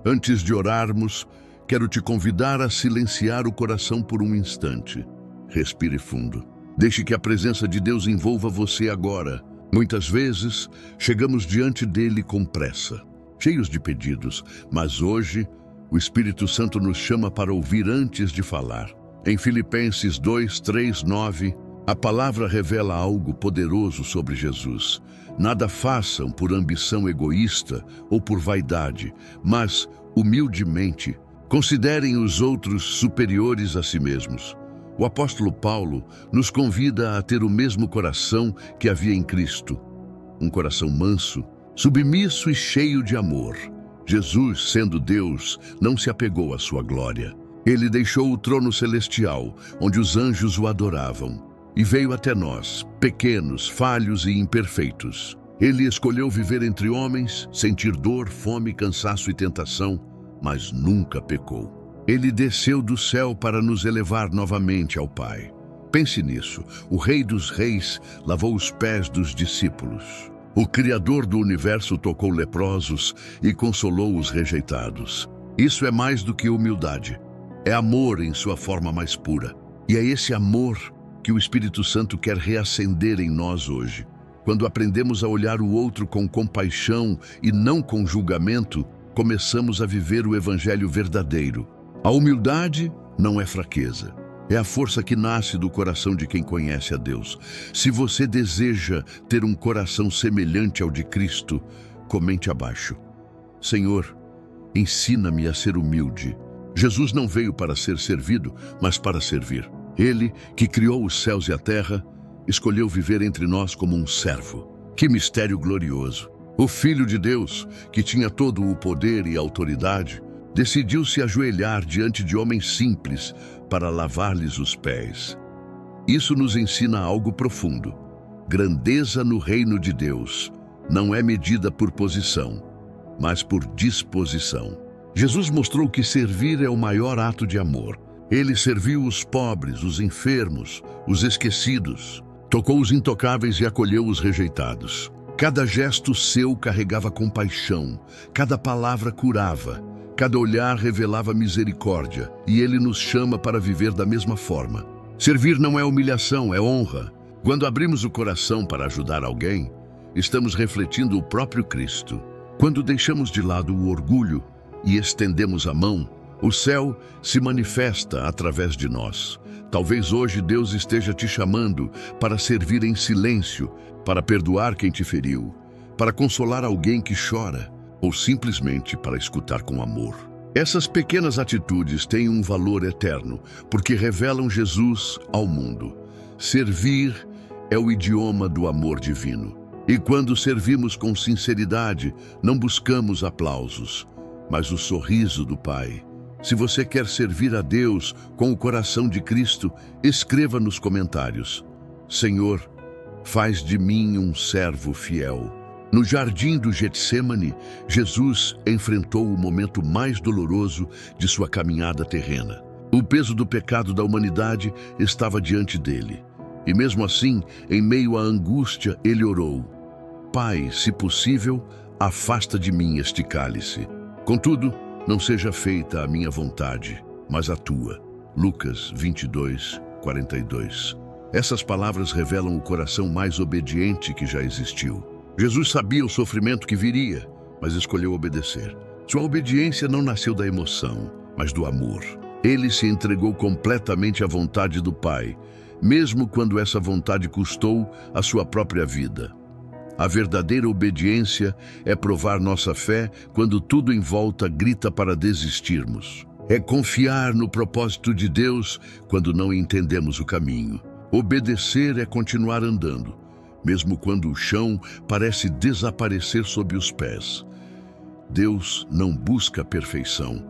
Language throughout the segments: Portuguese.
Antes de orarmos, quero te convidar a silenciar o coração por um instante. Respire fundo. Deixe que a presença de Deus envolva você agora. Muitas vezes, chegamos diante dele com pressa, cheios de pedidos, mas hoje, o Espírito Santo nos chama para ouvir antes de falar. Em Filipenses 2, 3, 9, a palavra revela algo poderoso sobre Jesus. Nada façam por ambição egoísta ou por vaidade, mas, humildemente, considerem os outros superiores a si mesmos. O apóstolo Paulo nos convida a ter o mesmo coração que havia em Cristo. Um coração manso, submisso e cheio de amor. Jesus, sendo Deus, não se apegou à sua glória. Ele deixou o trono celestial, onde os anjos o adoravam, e veio até nós, pequenos, falhos e imperfeitos. Ele escolheu viver entre homens, sentir dor, fome, cansaço e tentação, mas nunca pecou. Ele desceu do céu para nos elevar novamente ao Pai. Pense nisso. O Rei dos Reis lavou os pés dos discípulos. O Criador do universo tocou leprosos e consolou os rejeitados. Isso é mais do que humildade. É amor em sua forma mais pura. E é esse amor que o Espírito Santo quer reacender em nós hoje. Quando aprendemos a olhar o outro com compaixão e não com julgamento, começamos a viver o Evangelho verdadeiro. A humildade não é fraqueza. É a força que nasce do coração de quem conhece a Deus. Se você deseja ter um coração semelhante ao de Cristo, comente abaixo: Senhor, ensina-me a ser humilde. Jesus não veio para ser servido, mas para servir. Ele, que criou os céus e a terra, escolheu viver entre nós como um servo. Que mistério glorioso! O Filho de Deus, que tinha todo o poder e autoridade, decidiu se ajoelhar diante de homens simples para lavar-lhes os pés. Isso nos ensina algo profundo. Grandeza no reino de Deus não é medida por posição, mas por disposição. Jesus mostrou que servir é o maior ato de amor. Ele serviu os pobres, os enfermos, os esquecidos. Tocou os intocáveis e acolheu os rejeitados. Cada gesto seu carregava compaixão, cada palavra curava, cada olhar revelava misericórdia, e ele nos chama para viver da mesma forma. Servir não é humilhação, é honra. Quando abrimos o coração para ajudar alguém, estamos refletindo o próprio Cristo. Quando deixamos de lado o orgulho e estendemos a mão, o céu se manifesta através de nós. Talvez hoje Deus esteja te chamando para servir em silêncio, para perdoar quem te feriu, para consolar alguém que chora, ou simplesmente para escutar com amor. Essas pequenas atitudes têm um valor eterno, porque revelam Jesus ao mundo. Servir é o idioma do amor divino. E quando servimos com sinceridade, não buscamos aplausos, mas o sorriso do Pai. Se você quer servir a Deus com o coração de Cristo, escreva nos comentários: Senhor, faz de mim um servo fiel. No jardim do Getsêmani, Jesus enfrentou o momento mais doloroso de sua caminhada terrena. O peso do pecado da humanidade estava diante dele. E mesmo assim, em meio à angústia, ele orou: Pai, se possível, afasta de mim este cálice. Contudo, não seja feita a minha vontade, mas a tua. Lucas 22, 42. Essas palavras revelam o coração mais obediente que já existiu. Jesus sabia o sofrimento que viria, mas escolheu obedecer. Sua obediência não nasceu da emoção, mas do amor. Ele se entregou completamente à vontade do Pai, mesmo quando essa vontade custou a sua própria vida. A verdadeira obediência é provar nossa fé quando tudo em volta grita para desistirmos. É confiar no propósito de Deus quando não entendemos o caminho. Obedecer é continuar andando, mesmo quando o chão parece desaparecer sob os pés. Deus não busca perfeição,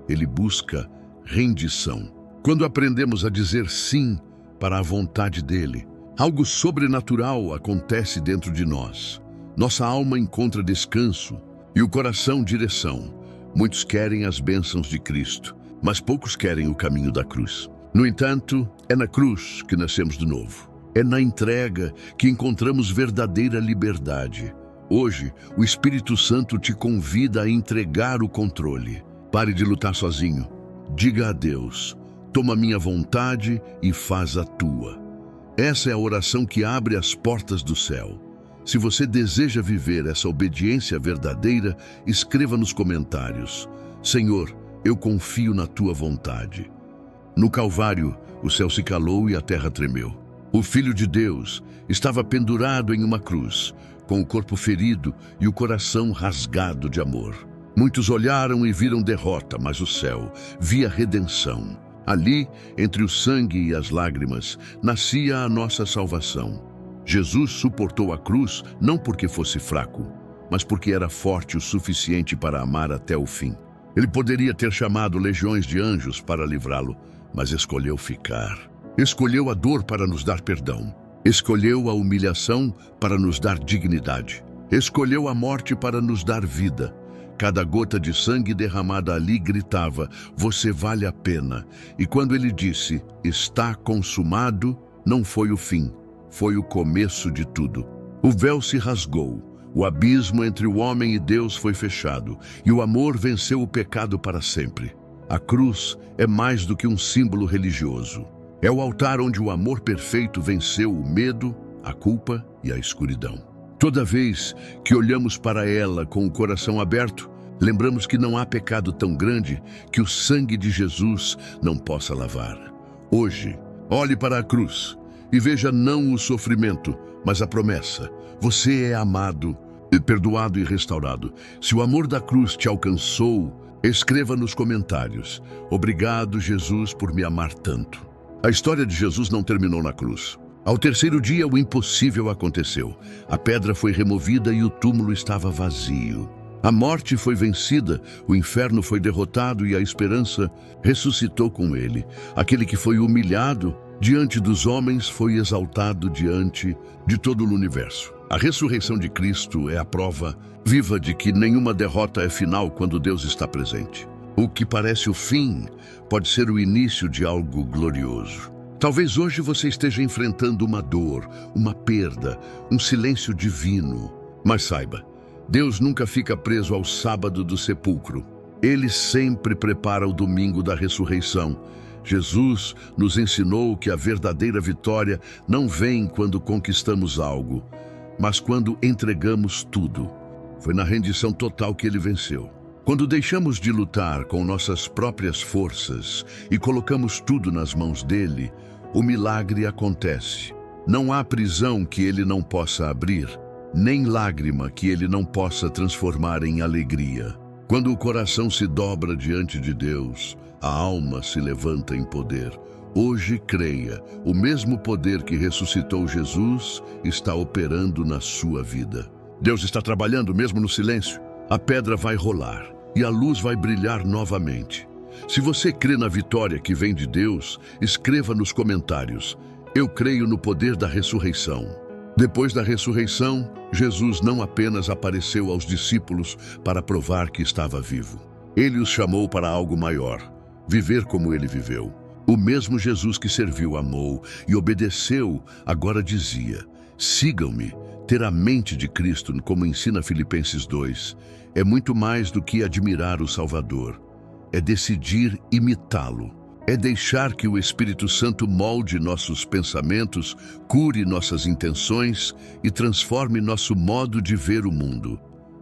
Ele busca rendição. Quando aprendemos a dizer sim para a vontade dEle, algo sobrenatural acontece dentro de nós. Nossa alma encontra descanso e o coração direção. Muitos querem as bênçãos de Cristo, mas poucos querem o caminho da cruz. No entanto, é na cruz que nascemos de novo. É na entrega que encontramos verdadeira liberdade. Hoje, o Espírito Santo te convida a entregar o controle. Pare de lutar sozinho. Diga a Deus: toma minha vontade e faz a tua. Essa é a oração que abre as portas do céu. Se você deseja viver essa obediência verdadeira, escreva nos comentários: Senhor, eu confio na tua vontade. No Calvário, o céu se calou e a terra tremeu. O Filho de Deus estava pendurado em uma cruz, com o corpo ferido e o coração rasgado de amor. Muitos olharam e viram derrota, mas o céu via redenção. Ali, entre o sangue e as lágrimas, nascia a nossa salvação. Jesus suportou a cruz não porque fosse fraco, mas porque era forte o suficiente para amar até o fim. Ele poderia ter chamado legiões de anjos para livrá-lo, mas escolheu ficar. Escolheu a dor para nos dar perdão. Escolheu a humilhação para nos dar dignidade. Escolheu a morte para nos dar vida. Cada gota de sangue derramada ali gritava: você vale a pena. E quando ele disse: está consumado, não foi o fim, foi o começo de tudo. O véu se rasgou, o abismo entre o homem e Deus foi fechado, e o amor venceu o pecado para sempre. A cruz é mais do que um símbolo religioso. É o altar onde o amor perfeito venceu o medo, a culpa e a escuridão. Toda vez que olhamos para ela com o coração aberto, lembramos que não há pecado tão grande que o sangue de Jesus não possa lavar. Hoje, olhe para a cruz e veja não o sofrimento, mas a promessa. Você é amado, perdoado e restaurado. Se o amor da cruz te alcançou, escreva nos comentários: obrigado, Jesus, por me amar tanto. A história de Jesus não terminou na cruz. Ao terceiro dia, o impossível aconteceu. A pedra foi removida e o túmulo estava vazio. A morte foi vencida, o inferno foi derrotado e a esperança ressuscitou com ele. Aquele que foi humilhado diante dos homens foi exaltado diante de todo o universo. A ressurreição de Cristo é a prova viva de que nenhuma derrota é final quando Deus está presente. O que parece o fim pode ser o início de algo glorioso. Talvez hoje você esteja enfrentando uma dor, uma perda, um silêncio divino. Mas saiba, Deus nunca fica preso ao sábado do sepulcro. Ele sempre prepara o domingo da ressurreição. Jesus nos ensinou que a verdadeira vitória não vem quando conquistamos algo, mas quando entregamos tudo. Foi na rendição total que ele venceu. Quando deixamos de lutar com nossas próprias forças e colocamos tudo nas mãos dele, o milagre acontece. Não há prisão que ele não possa abrir, nem lágrima que ele não possa transformar em alegria. Quando o coração se dobra diante de Deus, a alma se levanta em poder. Hoje creia, o mesmo poder que ressuscitou Jesus está operando na sua vida. Deus está trabalhando mesmo no silêncio. A pedra vai rolar e a luz vai brilhar novamente. Se você crê na vitória que vem de Deus, escreva nos comentários: eu creio no poder da ressurreição. Depois da ressurreição, Jesus não apenas apareceu aos discípulos para provar que estava vivo. Ele os chamou para algo maior, viver como ele viveu. O mesmo Jesus que serviu, amou e obedeceu, agora dizia: sigam-me. Ter a mente de Cristo, como ensina Filipenses 2, é muito mais do que admirar o Salvador. É decidir imitá-lo. É deixar que o Espírito Santo molde nossos pensamentos, cure nossas intenções e transforme nosso modo de ver o mundo.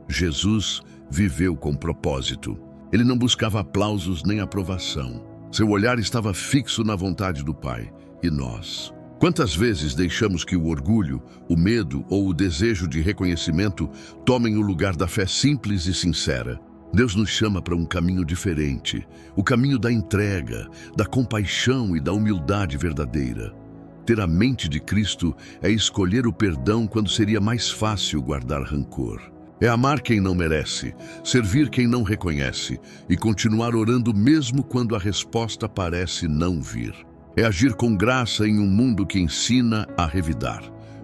Jesus viveu com propósito. Ele não buscava aplausos nem aprovação. Seu olhar estava fixo na vontade do Pai. E nós? Quantas vezes deixamos que o orgulho, o medo ou o desejo de reconhecimento tomem o lugar da fé simples e sincera? Deus nos chama para um caminho diferente, o caminho da entrega, da compaixão e da humildade verdadeira. Ter a mente de Cristo é escolher o perdão quando seria mais fácil guardar rancor. É amar quem não merece, servir quem não reconhece e continuar orando mesmo quando a resposta parece não vir. É agir com graça em um mundo que ensina a revidar.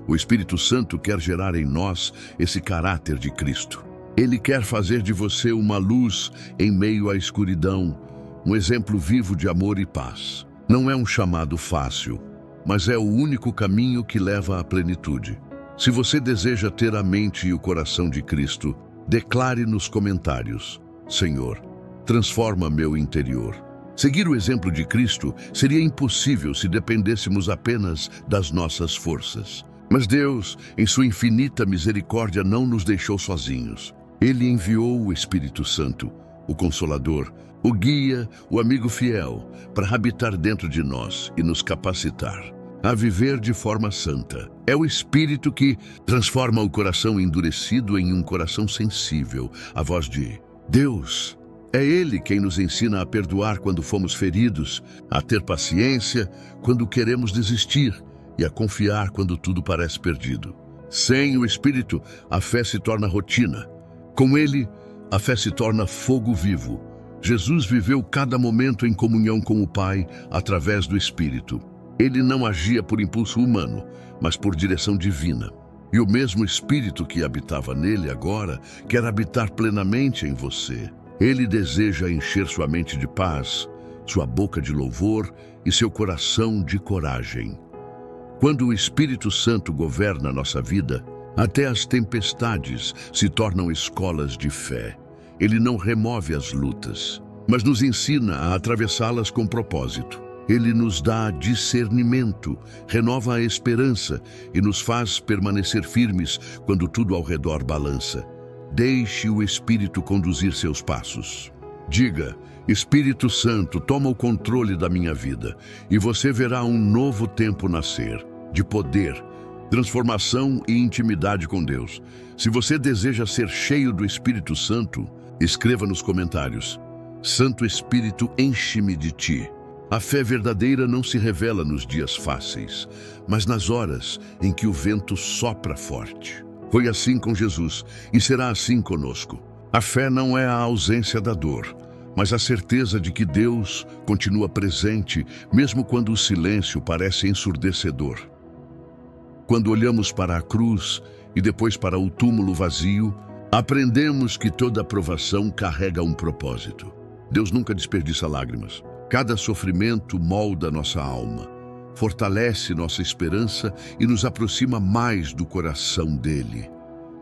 O Espírito Santo quer gerar em nós esse caráter de Cristo. Ele quer fazer de você uma luz em meio à escuridão, um exemplo vivo de amor e paz. Não é um chamado fácil, mas é o único caminho que leva à plenitude. Se você deseja ter a mente e o coração de Cristo, declare nos comentários: Senhor, transforma meu interior. Seguir o exemplo de Cristo seria impossível se dependêssemos apenas das nossas forças. Mas Deus, em sua infinita misericórdia, não nos deixou sozinhos. Ele enviou o Espírito Santo, o Consolador, o Guia, o amigo fiel, para habitar dentro de nós e nos capacitar a viver de forma santa. É o Espírito que transforma o coração endurecido em um coração sensível à voz de Deus. É Ele quem nos ensina a perdoar quando fomos feridos, a ter paciência quando queremos desistir e a confiar quando tudo parece perdido. Sem o Espírito, a fé se torna rotina. Com Ele, a fé se torna fogo vivo. Jesus viveu cada momento em comunhão com o Pai através do Espírito. Ele não agia por impulso humano, mas por direção divina. E o mesmo Espírito que habitava nele agora quer habitar plenamente em você. Ele deseja encher sua mente de paz, sua boca de louvor e seu coração de coragem. Quando o Espírito Santo governa nossa vida, até as tempestades se tornam escolas de fé. Ele não remove as lutas, mas nos ensina a atravessá-las com propósito. Ele nos dá discernimento, renova a esperança e nos faz permanecer firmes quando tudo ao redor balança. Deixe o Espírito conduzir seus passos. Diga: Espírito Santo, toma o controle da minha vida, e você verá um novo tempo nascer, de poder, transformação e intimidade com Deus. Se você deseja ser cheio do Espírito Santo, escreva nos comentários: Santo Espírito, enche-me de ti. A fé verdadeira não se revela nos dias fáceis, mas nas horas em que o vento sopra forte. Foi assim com Jesus e será assim conosco. A fé não é a ausência da dor, mas a certeza de que Deus continua presente, mesmo quando o silêncio parece ensurdecedor. Quando olhamos para a cruz e depois para o túmulo vazio, aprendemos que toda provação carrega um propósito. Deus nunca desperdiça lágrimas. Cada sofrimento molda nossa alma, fortalece nossa esperança e nos aproxima mais do coração dele.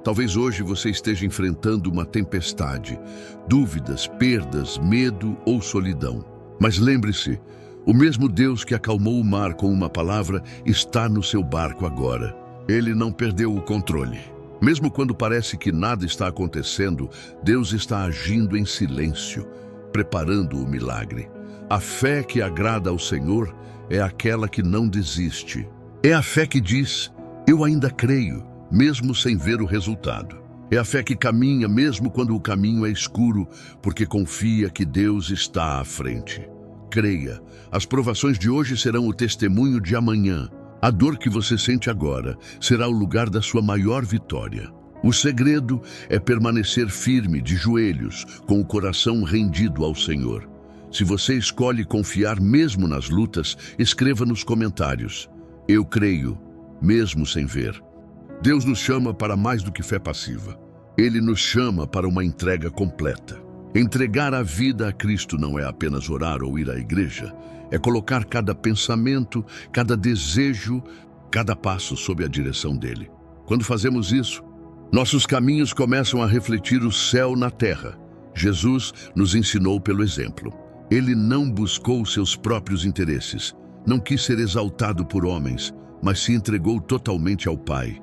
Talvez hoje você esteja enfrentando uma tempestade, dúvidas, perdas, medo ou solidão. Mas lembre-se, o mesmo Deus que acalmou o mar com uma palavra está no seu barco agora. Ele não perdeu o controle. Mesmo quando parece que nada está acontecendo, Deus está agindo em silêncio, preparando o milagre. A fé que agrada ao Senhor é aquela que não desiste. É a fé que diz: eu ainda creio, mesmo sem ver o resultado. É a fé que caminha mesmo quando o caminho é escuro, porque confia que Deus está à frente. Creia, as provações de hoje serão o testemunho de amanhã. A dor que você sente agora será o lugar da sua maior vitória. O segredo é permanecer firme de joelhos, com o coração rendido ao Senhor. Se você escolhe confiar mesmo nas lutas, escreva nos comentários: eu creio, mesmo sem ver. Deus nos chama para mais do que fé passiva. Ele nos chama para uma entrega completa. Entregar a vida a Cristo não é apenas orar ou ir à igreja, é colocar cada pensamento, cada desejo, cada passo sob a direção dele. Quando fazemos isso, nossos caminhos começam a refletir o céu na terra. Jesus nos ensinou pelo exemplo. Ele não buscou seus próprios interesses, não quis ser exaltado por homens, mas se entregou totalmente ao Pai.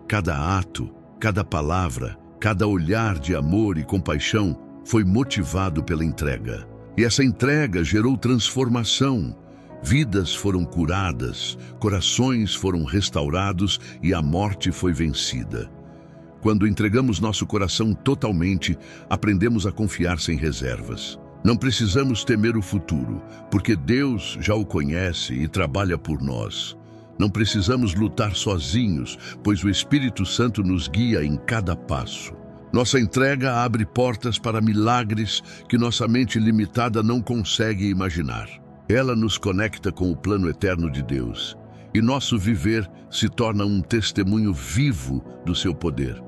Cada ato, cada palavra, cada olhar de amor e compaixão foi motivado pela entrega. E essa entrega gerou transformação. Vidas foram curadas, corações foram restaurados e a morte foi vencida. Quando entregamos nosso coração totalmente, aprendemos a confiar sem reservas. Não precisamos temer o futuro, porque Deus já o conhece e trabalha por nós. Não precisamos lutar sozinhos, pois o Espírito Santo nos guia em cada passo. Nossa entrega abre portas para milagres que nossa mente limitada não consegue imaginar. Ela nos conecta com o plano eterno de Deus, e nosso viver se torna um testemunho vivo do seu poder.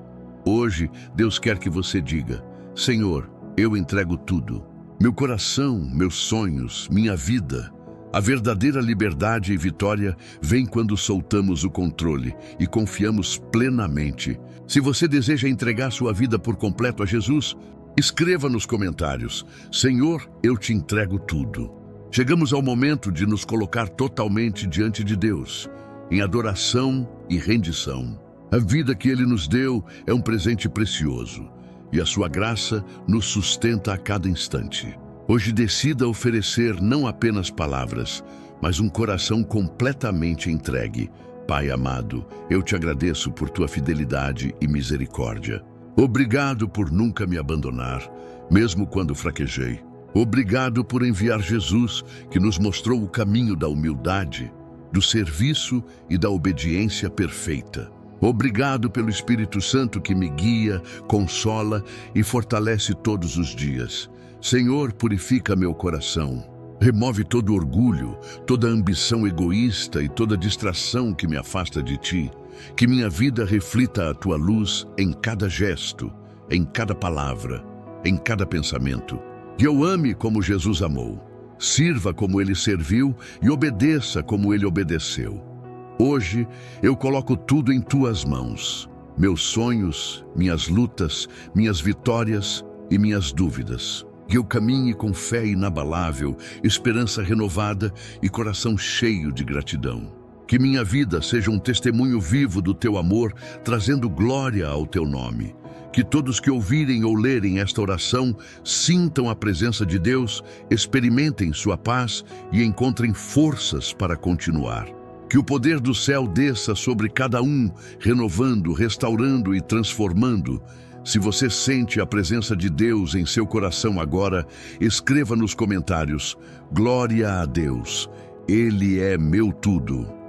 Hoje, Deus quer que você diga: Senhor, eu entrego tudo. Meu coração, meus sonhos, minha vida. A verdadeira liberdade e vitória vem quando soltamos o controle e confiamos plenamente. Se você deseja entregar sua vida por completo a Jesus, escreva nos comentários: Senhor, eu te entrego tudo. Chegamos ao momento de nos colocar totalmente diante de Deus, em adoração e rendição. A vida que Ele nos deu é um presente precioso e a sua graça nos sustenta a cada instante. Hoje decida oferecer não apenas palavras, mas um coração completamente entregue. Pai amado, eu te agradeço por tua fidelidade e misericórdia. Obrigado por nunca me abandonar, mesmo quando fraquejei. Obrigado por enviar Jesus, que nos mostrou o caminho da humildade, do serviço e da obediência perfeita. Obrigado pelo Espírito Santo que me guia, consola e fortalece todos os dias. Senhor, purifica meu coração. Remove todo orgulho, toda ambição egoísta e toda distração que me afasta de Ti. Que minha vida reflita a Tua luz em cada gesto, em cada palavra, em cada pensamento. Que eu ame como Jesus amou, sirva como Ele serviu e obedeça como Ele obedeceu. Hoje eu coloco tudo em Tuas mãos. Meus sonhos, minhas lutas, minhas vitórias e minhas dúvidas. Que eu caminhe com fé inabalável, esperança renovada e coração cheio de gratidão. Que minha vida seja um testemunho vivo do Teu amor, trazendo glória ao Teu nome. Que todos que ouvirem ou lerem esta oração sintam a presença de Deus, experimentem sua paz e encontrem forças para continuar. Que o poder do céu desça sobre cada um, renovando, restaurando e transformando. Se você sente a presença de Deus em seu coração agora, escreva nos comentários: Glória a Deus, Ele é meu tudo.